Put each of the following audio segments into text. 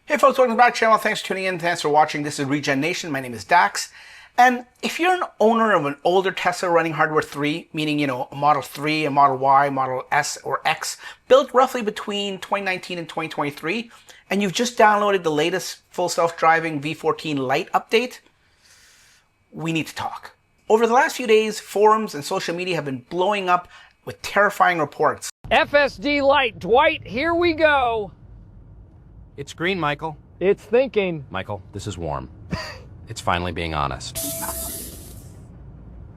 Hey folks, welcome back to the channel. Thanks for tuning in. Thanks for watching. This is Regen Nation. My name is Dax. And if you're an owner of an older Tesla running hardware 3, meaning, a Model 3, a Model Y, Model S, or X, built roughly between 2019 and 2023, and you've just downloaded the latest full self-driving V14 Lite update, we need to talk. Over the last few days, forums and social media have been blowing up with terrifying reports. FSD Lite, Dwight, here we go. It's green, Michael. It's thinking. Michael, this is warm. It's finally being honest.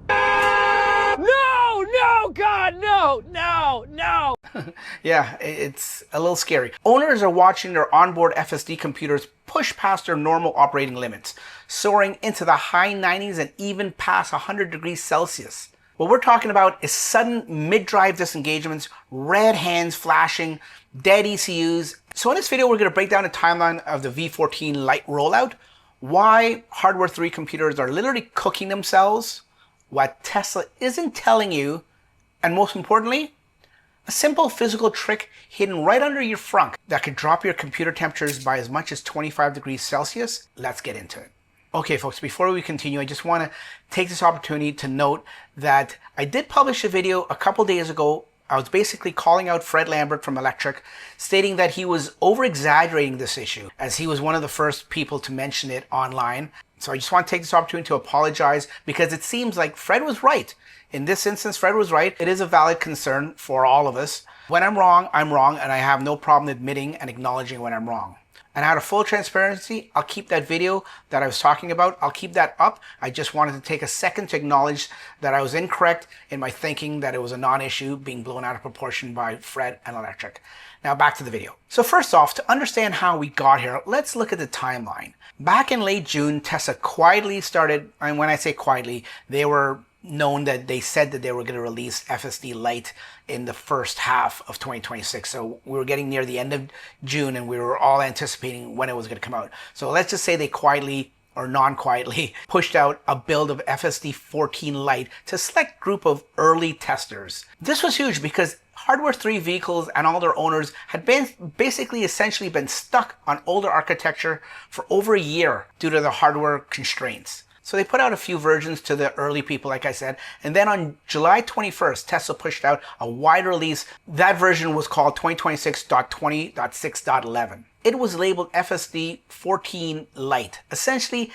No, God, no. Yeah, it's a little scary. Owners are watching their onboard FSD computers push past their normal operating limits, soaring into the high 90s and even past 100 degrees Celsius. What we're talking about is sudden mid-drive disengagements, red hands flashing, dead ECUs. So in this video, we're going to break down the timeline of the V14 Lite rollout, why hardware 3 computers are literally cooking themselves, what Tesla isn't telling you, and most importantly, a simple physical trick hidden right under your frunk that could drop your computer temperatures by as much as 25 degrees Celsius. Let's get into it. Okay folks, before we continue, I just want to take this opportunity to note that I did publish a video a couple days ago. I was basically calling out Fred Lambert from Electric, stating that he was over-exaggerating this issue, as he was one of the first people to mention it online. So I just want to take this opportunity to apologize, because it seems like Fred was right. In this instance, Fred was right. It is a valid concern for all of us. When I'm wrong, and I have no problem admitting and acknowledging when I'm wrong. And out of full transparency, I'll keep that video that I was talking about, I'll keep that up. I just wanted to take a second to acknowledge that I was incorrect in my thinking that it was a non-issue being blown out of proportion by Fred and Electric. Now back to the video. So first off, to understand how we got here, let's look at the timeline. Back in late June, Tesla quietly started, and when I say quietly, they were known that they said that they were going to release FSD Lite in the first half of 2026. So we were getting near the end of June and we were all anticipating when it was going to come out. So let's just say they quietly or non-quietly pushed out a build of FSD 14 Lite to a select group of early testers. This was huge because hardware 3 vehicles and all their owners had essentially been stuck on older architecture for over a year due to the hardware constraints. So they put out a few versions to the early people, like I said, and then on July 21st, Tesla pushed out a wide release. That version was called 2026.20.6.11. It was labeled FSD 14 Lite, essentially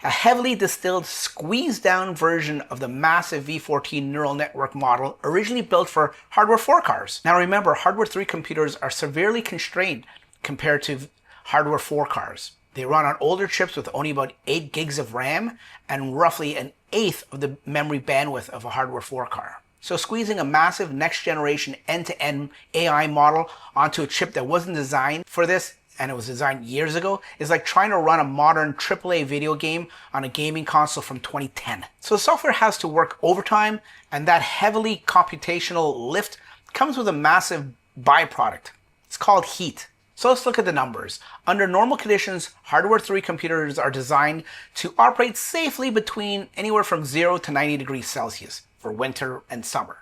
a heavily distilled, squeezed down version of the massive V14 neural network model originally built for hardware 4 cars. Now remember, hardware 3 computers are severely constrained compared to hardware 4 cars. They run on older chips with only about 8 gigs of RAM and roughly an eighth of the memory bandwidth of a hardware 4 car. So squeezing a massive next generation end-to-end AI model onto a chip that wasn't designed for this, and it was designed years ago, is like trying to run a modern AAA video game on a gaming console from 2010. So the software has to work overtime, and that heavily computational lift comes with a massive byproduct. It's called heat. So let's look at the numbers. Under normal conditions, hardware 3 computers are designed to operate safely between anywhere from 0 to 90 degrees Celsius for winter and summer.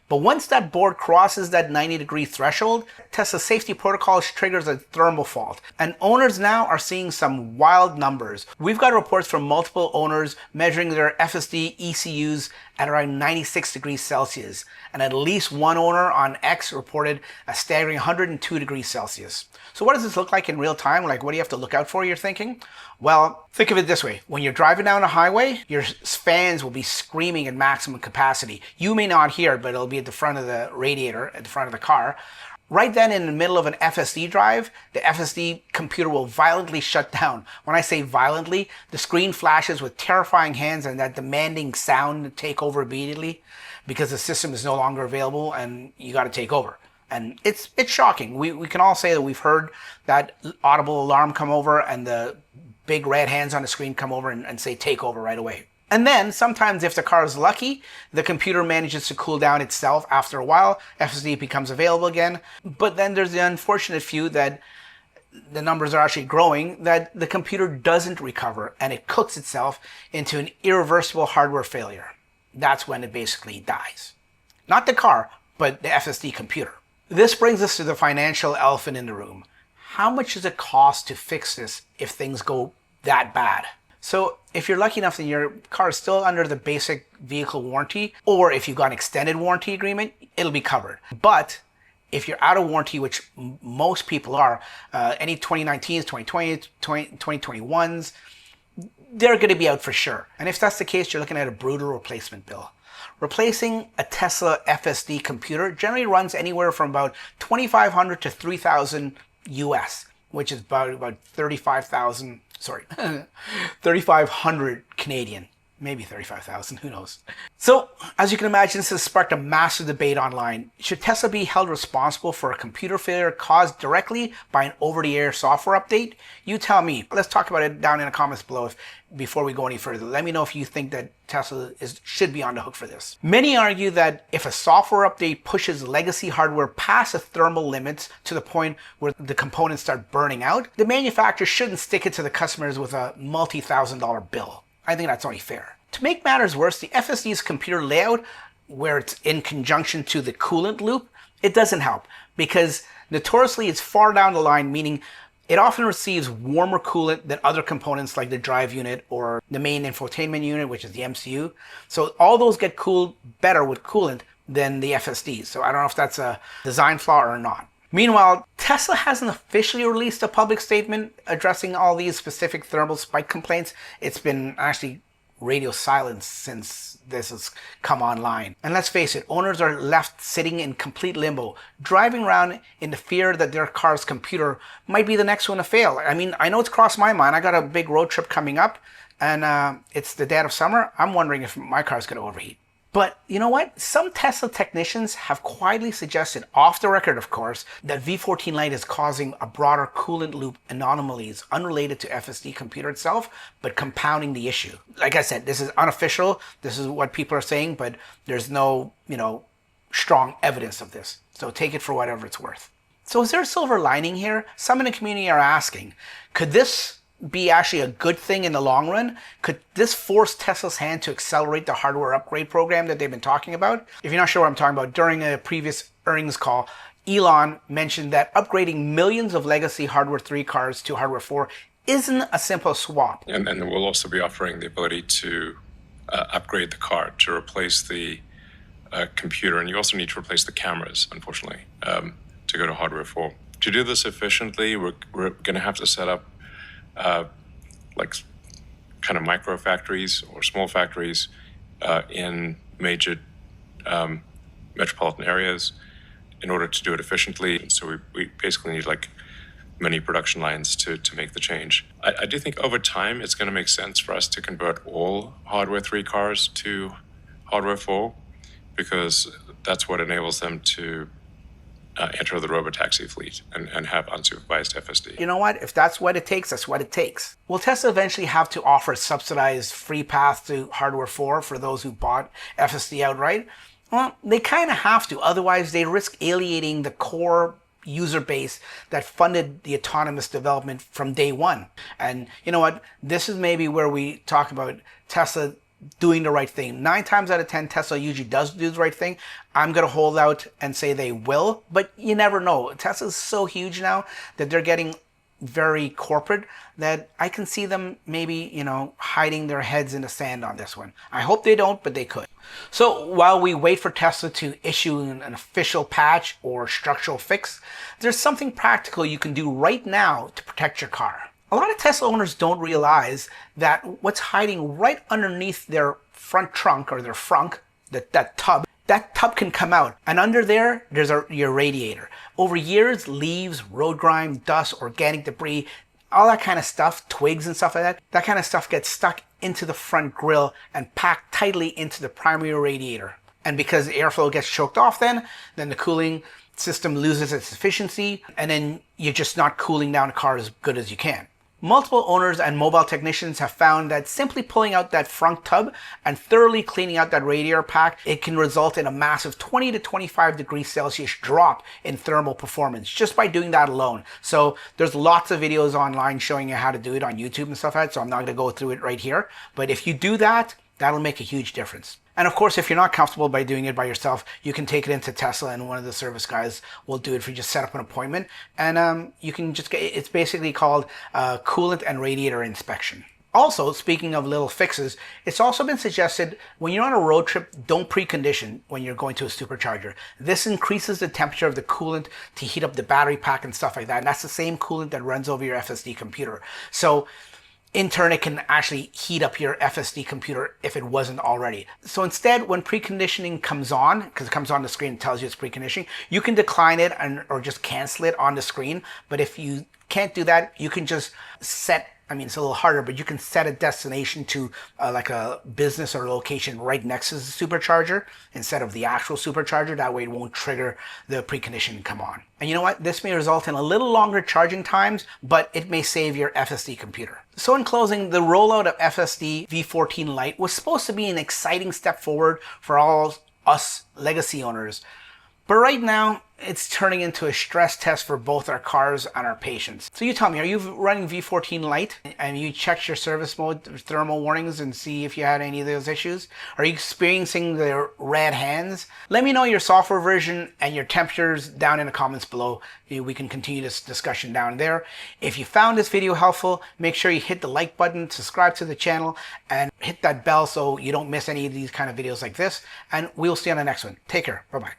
But once that board crosses that 90-degree threshold, Tesla safety protocols triggers a thermal fault. And owners now are seeing some wild numbers. We've got reports from multiple owners measuring their FSD ECUs at around 96 degrees Celsius. And at least one owner on X reported a staggering 102 degrees Celsius. So what does this look like in real time? Like, what do you have to look out for, you're thinking? Well, think of it this way. When you're driving down a highway, your fans will be screaming at maximum capacity. You may not hear it, but it'll be at the front of the radiator, at the front of the car. Right then, in the middle of an FSD drive, the FSD computer will violently shut down. When I say violently, the screen flashes with terrifying hands and that demanding sound to take over immediately because the system is no longer available and you got to take over. And it's shocking. We can all say that we've heard that audible alarm come over and the big red hands on the screen come over and say take over right away. And then sometimes if the car is lucky, the computer manages to cool down itself after a while, FSD becomes available again. But then there's the unfortunate few that the numbers are actually growing, that the computer doesn't recover and it cooks itself into an irreversible hardware failure. That's when it basically dies. Not the car, but the FSD computer. This brings us to the financial elephant in the room. how much does it cost to fix this if things go that bad? So if you're lucky enough that your car is still under the basic vehicle warranty, or if you've got an extended warranty agreement, it'll be covered. But if you're out of warranty, which most people are, any 2019s, 2020s, 2021s, they're going to be out for sure. And if that's the case, you're looking at a brutal replacement bill. Replacing a Tesla FSD computer generally runs anywhere from about $2,500 to $3,000 US, which is about 3,500 Canadian. Maybe 35,000, who knows. So, as you can imagine, this has sparked a massive debate online. Should Tesla be held responsible for a computer failure caused directly by an over-the-air software update? You tell me. Let's talk about it down in the comments below before we go any further. Let me know if you think that Tesla should be on the hook for this. Many argue that if a software update pushes legacy hardware past the thermal limits to the point where the components start burning out, the manufacturer shouldn't stick it to the customers with a multi-$1,000 bill. I think that's only fair. To make matters worse, the FSD's computer layout, where it's in conjunction to the coolant loop, it doesn't help because notoriously it's far down the line, meaning it often receives warmer coolant than other components like the drive unit or the main infotainment unit, which is the MCU. So all those get cooled better with coolant than the FSD. So I don't know if that's a design flaw or not. Meanwhile, Tesla hasn't officially released a public statement addressing all these specific thermal spike complaints. It's been actually radio silence since this has come online. And let's face it, owners are left sitting in complete limbo, driving around in the fear that their car's computer might be the next one to fail. I mean, I know it's crossed my mind. I got a big road trip coming up, and it's the dead of summer. I'm wondering if my car's going to overheat. But you know what? Some Tesla technicians have quietly suggested, off the record of course, that V14 Lite is causing a broader coolant loop anomalies unrelated to FSD computer itself, but compounding the issue. Like I said, this is unofficial. This is what people are saying, but there's no, strong evidence of this. So take it for whatever it's worth. So is there a silver lining here? Some in the community are asking, could this be actually a good thing in the long run? Could this force Tesla's hand to accelerate the hardware upgrade program that they've been talking about? If you're not sure what I'm talking about, during a previous earnings call, Elon mentioned that upgrading millions of legacy hardware 3 cars to hardware 4 isn't a simple swap. And we'll also be offering the ability to upgrade the car to replace the computer, and you also need to replace the cameras, unfortunately, to go to hardware 4. To do this efficiently, we're going to have to set up like kind of micro factories or small factories in major metropolitan areas in order to do it efficiently. And so we basically need like many production lines to make the change. I do think over time it's going to make sense for us to convert all hardware 3 cars to hardware 4 because that's what enables them to enter the robotaxi fleet and have unsupervised FSD. You know what? If that's what it takes, that's what it takes. Will Tesla eventually have to offer a subsidized free path to hardware 4 for those who bought FSD outright? Well, they kind of have to. Otherwise, they risk alienating the core user base that funded the autonomous development from day one. And you know what? This is maybe where we talk about Tesla doing the right thing. 9 times out of 10, Tesla usually does do the right thing. I'm going to hold out and say they will, but you never know. Tesla's so huge now that they're getting very corporate that I can see them maybe, hiding their heads in the sand on this one. I hope they don't, but they could. So while we wait for Tesla to issue an official patch or structural fix, there's something practical you can do right now to protect your car. A lot of Tesla owners don't realize that what's hiding right underneath their front trunk or their frunk, that tub can come out. And under there, there's your radiator. Over years, leaves, road grime, dust, organic debris, all that kind of stuff, twigs and stuff like that kind of stuff gets stuck into the front grille and packed tightly into the primary radiator. And because the airflow gets choked off then the cooling system loses its efficiency, and then you're just not cooling down the car as good as you can. Multiple owners and mobile technicians have found that simply pulling out that front tub and thoroughly cleaning out that radiator pack, it can result in a massive 20 to 25 degrees Celsius drop in thermal performance just by doing that alone. So there's lots of videos online showing you how to do it on YouTube and stuff like that, so I'm not going to go through it right here. But if you do that, that'll make a huge difference. And of course, if you're not comfortable by doing it by yourself, you can take it into Tesla and one of the service guys will do it for you. Just set up an appointment and you can just get, it's basically called coolant and radiator inspection. Also, speaking of little fixes, it's also been suggested when you're on a road trip, don't precondition when you're going to a supercharger. This increases the temperature of the coolant to heat up the battery pack and stuff like that. And that's the same coolant that runs over your FSD computer. So in turn, it can actually heat up your FSD computer if it wasn't already. So instead, when preconditioning comes on, because it comes on the screen and tells you it's preconditioning, you can decline it or just cancel it on the screen. But if you can't do that, you can just set, I mean, it's a little harder, but you can set a destination to like a business or location right next to the supercharger instead of the actual supercharger. That way it won't trigger the preconditioning come on. And you know what? This may result in a little longer charging times, but it may save your FSD computer. So in closing, the rollout of FSD V14 Lite was supposed to be an exciting step forward for all us legacy owners. But right now, it's turning into a stress test for both our cars and our patients. So you tell me, are you running V14 Lite and you checked your service mode thermal warnings and see if you had any of those issues? Are you experiencing the red hands? Let me know your software version and your temperatures down in the comments below. We can continue this discussion down there. If you found this video helpful, make sure you hit the like button, subscribe to the channel, and hit that bell so you don't miss any of these kind of videos like this. And we'll see you on the next one. Take care. Bye-bye.